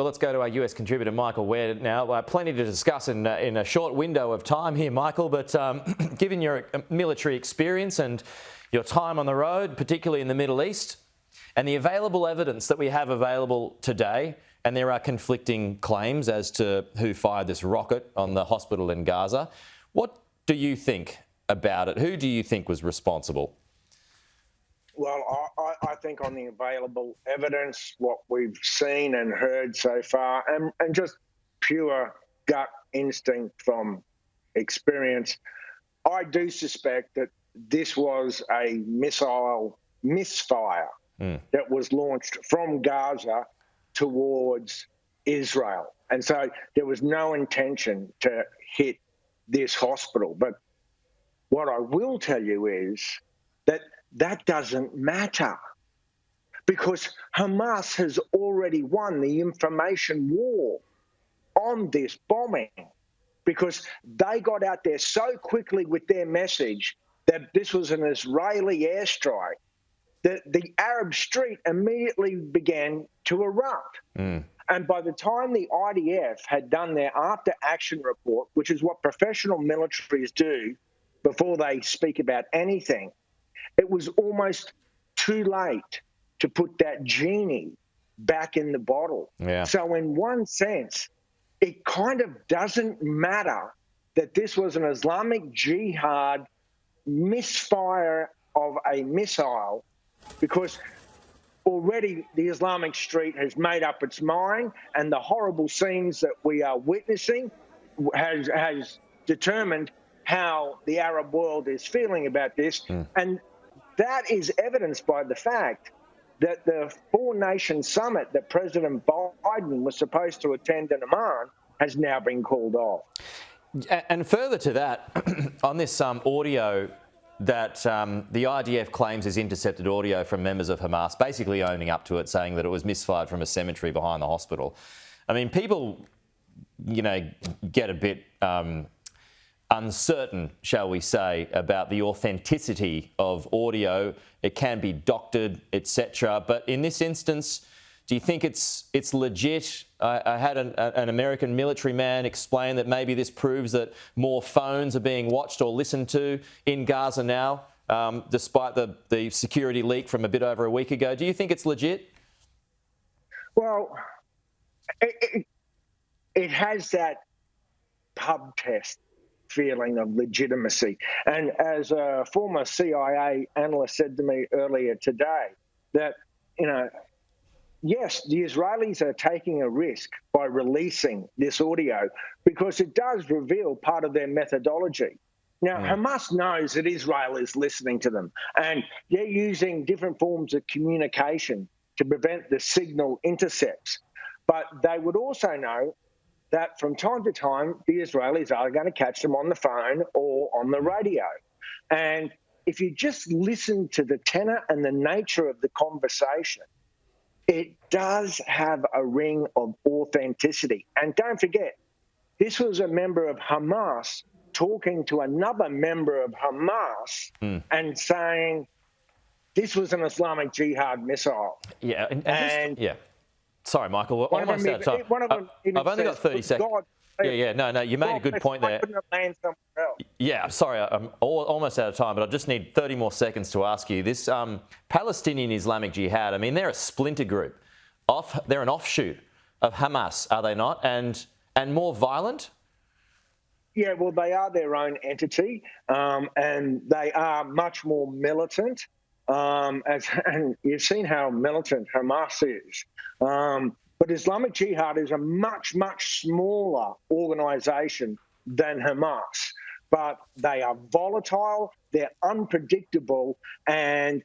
Well, let's go to our US contributor, Michael Ware now. Plenty to discuss in a short window of time here, Michael, but given your military experience and your time on the road, particularly in the Middle East, and the available evidence that we have available today, and there are conflicting claims as to who fired this rocket on the hospital in Gaza, what do you think about it? Who do you think was responsible? Well, I think on the available evidence, what we've seen and heard so far, and just pure gut instinct from experience, I do suspect that this was a missile misfire that was launched from Gaza towards Israel. And so there was no intention to hit this hospital. But what I will tell you is that doesn't matter, because Hamas has already won the information war on this bombing, because they got out there so quickly with their message that this was an Israeli airstrike that the Arab street immediately began to erupt. And by the time the IDF had done their after-action report, which is what professional militaries do before they speak about anything, it was almost too late to put that genie back in the bottle. Yeah. So in one sense, it kind of doesn't matter that this was an Islamic Jihad misfire of a missile, because already the Islamic street has made up its mind, and the horrible scenes that we are witnessing has determined how the Arab world is feeling about this. And that is evidenced by the fact that the four-nation summit that President Biden was supposed to attend in Amman has now been called off. And further to that, on this audio that the IDF claims is intercepted audio from members of Hamas, basically owning up to it, saying that it was misfired from a cemetery behind the hospital. I mean, people, get a bit uncertain, shall we say, about the authenticity of audio. It can be doctored, etc. But in this instance, do you think it's legit? I had an American military man explain that maybe this proves that more phones are being watched or listened to in Gaza now, despite the security leak from a bit over a week ago. Do you think it's legit? Well, it has that pub test feeling of legitimacy. And as a former CIA analyst said to me earlier today, that, yes, the Israelis are taking a risk by releasing this audio because it does reveal part of their methodology. Now, Hamas knows that Israel is listening to them, and they're using different forms of communication to prevent the signal intercepts. But they would also know that from time to time, the Israelis are going to catch them on the phone or on the radio. And if you just listen to the tenor and the nature of the conversation, it does have a ring of authenticity. And don't forget, this was a member of Hamas talking to another member of Hamas and saying this was an Islamic Jihad missile. Yeah, and yeah. Sorry, Michael, we're almost out of time. I've only got 30 seconds. No, you made a good point there. Yeah, sorry, I'm almost out of time, but I just need 30 more seconds to ask you. This Palestinian Islamic Jihad, I mean, they're a splinter group. They're an offshoot of Hamas, are they not? And more violent? Yeah, well, they are their own entity, and they are much more militant. And you've seen how militant Hamas is. But Islamic Jihad is a much, much smaller organisation than Hamas. But they are volatile, they're unpredictable, and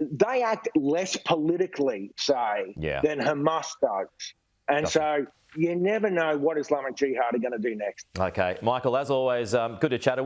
they act less politically, say, than Hamas does. And so you never know what Islamic Jihad are going to do next. Okay. Michael, as always, good to chat.